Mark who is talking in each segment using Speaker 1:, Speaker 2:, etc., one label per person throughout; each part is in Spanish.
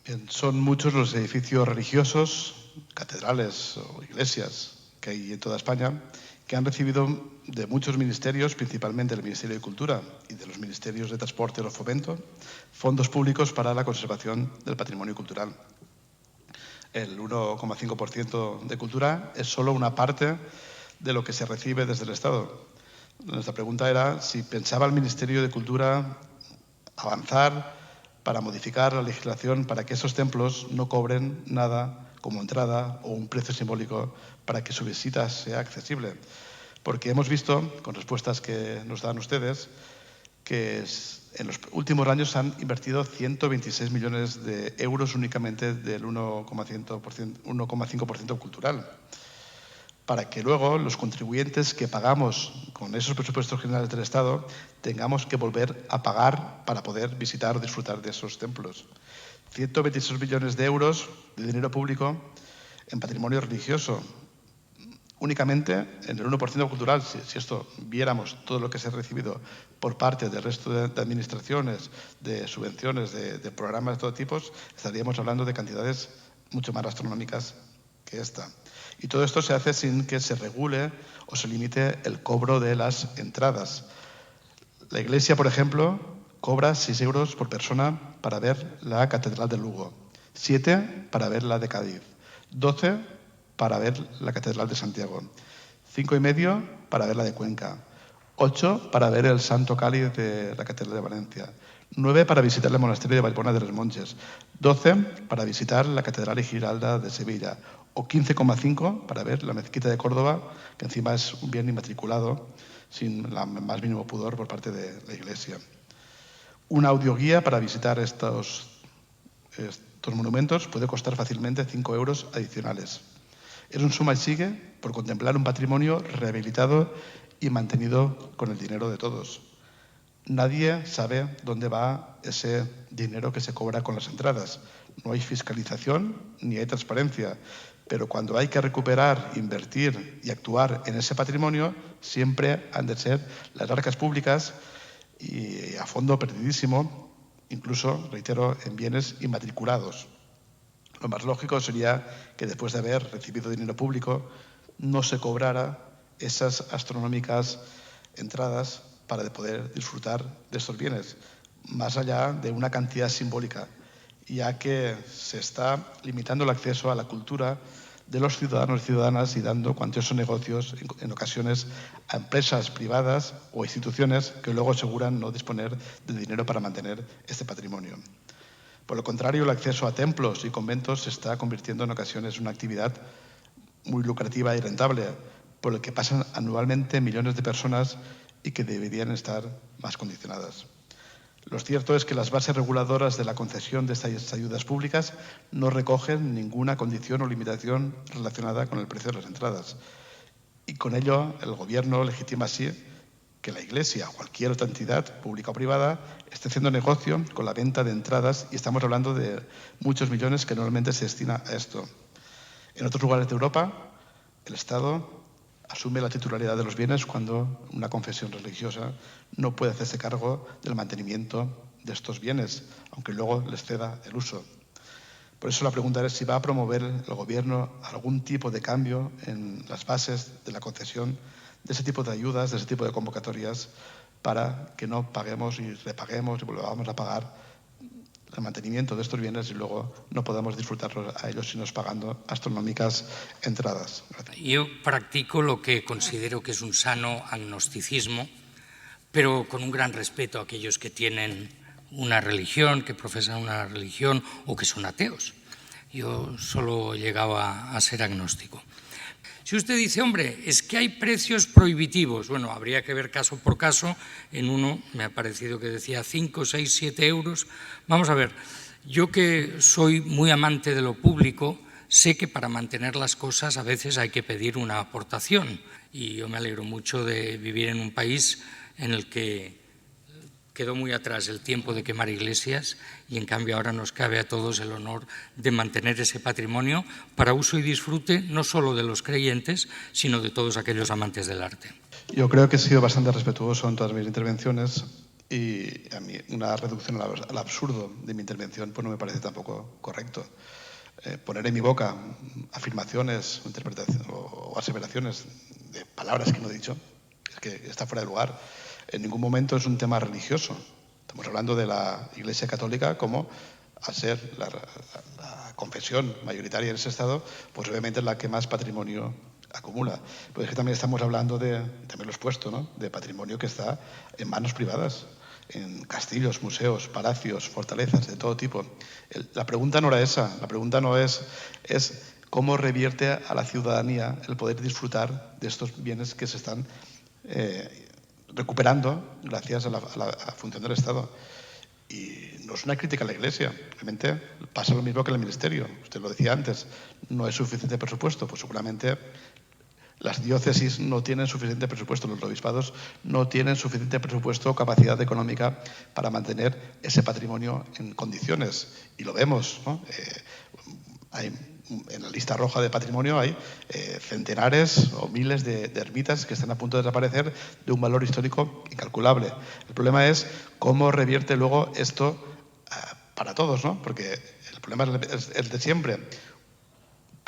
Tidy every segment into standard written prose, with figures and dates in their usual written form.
Speaker 1: Bien, son muchos los edificios religiosos, catedrales o iglesias que hay en toda España, que han recibido de muchos ministerios, principalmente del Ministerio de Cultura y de los Ministerios de Transporte y Fomento, fondos públicos para la conservación del patrimonio cultural. El 1,5% de cultura es solo una parte de lo que se recibe desde el Estado. Nuestra pregunta era si pensaba el Ministerio de Cultura avanzar para modificar la legislación para que esos templos no cobren nada como entrada o un precio simbólico para que su visita sea accesible. Porque hemos visto, con respuestas que nos dan ustedes, que en los últimos años han invertido 126 millones de euros únicamente del 1,5% cultural, para que luego los contribuyentes que pagamos con esos presupuestos generales del Estado tengamos que volver a pagar para poder visitar o disfrutar de esos templos. 126 millones de euros de dinero público en patrimonio religioso, únicamente en el 1% cultural. Si esto viéramos todo lo que se ha recibido por parte del resto de administraciones, de subvenciones, de programas de todo tipo, estaríamos hablando de cantidades mucho más astronómicas que esta. Y todo esto se hace sin que se regule o se limite el cobro de las entradas. La Iglesia, por ejemplo, cobra 6 euros por persona para ver la Catedral de Lugo, 7 para ver la de Cádiz, 12 para ver la Catedral de Santiago, 5,5 para ver la de Cuenca, 8 para ver el Santo Cáliz de la Catedral de Valencia, 9 para visitar el monasterio de Vallbona de los Monges, 12 para visitar la Catedral y Giralda de Sevilla, o 15,5 para ver la Mezquita de Córdoba, que encima es un bien inmatriculado, sin el más mínimo pudor por parte de la Iglesia. Una audioguía para visitar estos monumentos puede costar fácilmente 5 euros adicionales. Es un suma y sigue por contemplar un patrimonio rehabilitado y mantenido con el dinero de todos. Nadie sabe dónde va ese dinero que se cobra con las entradas. No hay fiscalización ni hay transparencia. Pero cuando hay que recuperar, invertir y actuar en ese patrimonio, siempre han de ser las arcas públicas y a fondo perdidísimo, incluso, reitero, en bienes inmatriculados. Lo más lógico sería que después de haber recibido dinero público no se cobrara esas astronómicas entradas para poder disfrutar de estos bienes, más allá de una cantidad simbólica, ya que se está limitando el acceso a la cultura de los ciudadanos y ciudadanas y dando cuantiosos negocios, en ocasiones, a empresas privadas o instituciones que luego aseguran no disponer de dinero para mantener este patrimonio. Por lo contrario, el acceso a templos y conventos se está convirtiendo en ocasiones en una actividad muy lucrativa y rentable, por el que pasan anualmente millones de personas y que deberían estar más condicionadas. Lo cierto es que las bases reguladoras de la concesión de estas ayudas públicas no recogen ninguna condición o limitación relacionada con el precio de las entradas. Y con ello, el Gobierno legitima así que la Iglesia o cualquier otra entidad, pública o privada, esté haciendo negocio con la venta de entradas, y estamos hablando de muchos millones que normalmente se destina a esto. En otros lugares de Europa, el Estado asume la titularidad de los bienes cuando una confesión religiosa no puede hacerse cargo del mantenimiento de estos bienes, aunque luego les ceda el uso. Por eso la pregunta es si va a promover el Gobierno algún tipo de cambio en las bases de la concesión de ese tipo de ayudas, de ese tipo de convocatorias, para que no paguemos y repaguemos y volvamos a pagar el mantenimiento de estos bienes y luego no podamos disfrutarlos a ellos sino pagando astronómicas entradas.
Speaker 2: Gracias. Yo practico lo que considero que es un sano agnosticismo, pero con un gran respeto a aquellos que tienen una religión, que profesan una religión o que son ateos. Yo solo llegaba a ser agnóstico. Si usted dice, hombre, es que hay precios prohibitivos, bueno, habría que ver caso por caso. En uno me ha parecido que decía 5, 6, 7 euros. Vamos a ver, yo que soy muy amante de lo público, sé que para mantener las cosas a veces hay que pedir una aportación. Y yo me alegro mucho de vivir en un país en el que quedó muy atrás el tiempo de quemar iglesias y en cambio ahora nos cabe a todos el honor de mantener ese patrimonio para uso y disfrute no solo de los creyentes, sino de todos aquellos amantes del arte.
Speaker 1: Yo creo que he sido bastante respetuoso en todas mis intervenciones Y a mí una reducción al absurdo de mi intervención pues no me parece tampoco correcto. Poner en mi boca afirmaciones o aseveraciones de palabras que no he dicho es que está fuera de lugar. En ningún momento es un tema religioso. Estamos hablando de la Iglesia Católica como, al ser la confesión mayoritaria en ese Estado, pues obviamente es la que más patrimonio acumula. Pero es que también estamos hablando también lo he expuesto, ¿no?, de patrimonio que está en manos privadas, en castillos, museos, palacios, fortalezas de todo tipo. La pregunta no era esa, la pregunta no es cómo revierte a la ciudadanía el poder disfrutar de estos bienes que se están recuperando gracias a la función del Estado. Y no es una crítica a la Iglesia, realmente pasa lo mismo que en el Ministerio. Usted lo decía antes, no es suficiente presupuesto, pues seguramente las diócesis no tienen suficiente presupuesto, los obispados no tienen suficiente presupuesto o capacidad económica para mantener ese patrimonio en condiciones. Y lo vemos, ¿no? En la lista roja de patrimonio hay centenares o miles de ermitas que están a punto de desaparecer de un valor histórico incalculable. El problema es cómo revierte luego esto para todos, ¿no? Porque el problema es el de siempre.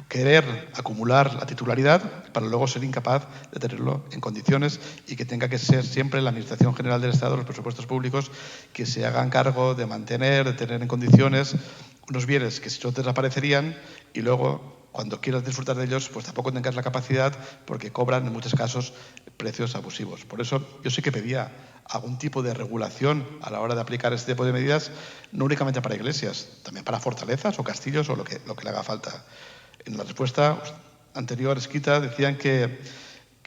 Speaker 1: Querer acumular la titularidad para luego ser incapaz de tenerlo en condiciones y que tenga que ser siempre la Administración General del Estado, los presupuestos públicos, que se hagan cargo de mantener, de tener en condiciones unos bienes que si no desaparecerían y luego cuando quieras disfrutar de ellos pues tampoco tengas la capacidad porque cobran en muchos casos precios abusivos. Por eso yo sí que pedía algún tipo de regulación a la hora de aplicar este tipo de medidas, no únicamente para iglesias, también para fortalezas o castillos o lo que le haga falta. En la respuesta anterior escrita decían que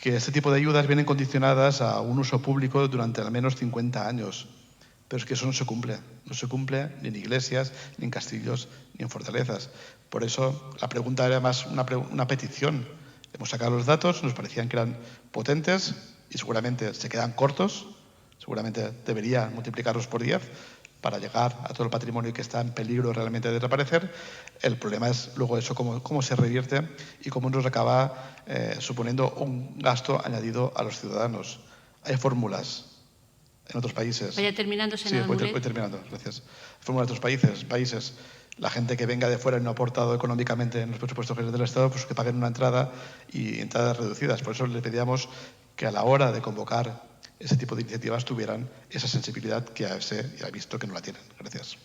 Speaker 1: este tipo de ayudas vienen condicionadas a un uso público durante al menos 50 años. Pero es que eso no se cumple. No se cumple ni en iglesias, ni en castillos, ni en fortalezas. Por eso la pregunta era más una petición. Hemos sacado los datos, nos parecían que eran potentes y seguramente se quedan cortos. Seguramente debería multiplicarlos por 10 para llegar a todo el patrimonio que está en peligro realmente de desaparecer. El problema es luego eso, cómo se revierte y cómo nos acaba suponiendo un gasto añadido a los ciudadanos. Hay fórmulas en otros países.
Speaker 3: Vaya terminando, senador
Speaker 1: Mulet. Sí, voy terminando, gracias. Fórmulas de otros países. La gente que venga de fuera y no ha aportado económicamente en los presupuestos generales del Estado, pues que paguen una entrada y entradas reducidas. Por eso le pedíamos que a la hora de convocar ese tipo de iniciativas tuvieran esa sensibilidad que AFC ya ha visto que no la tienen. Gracias.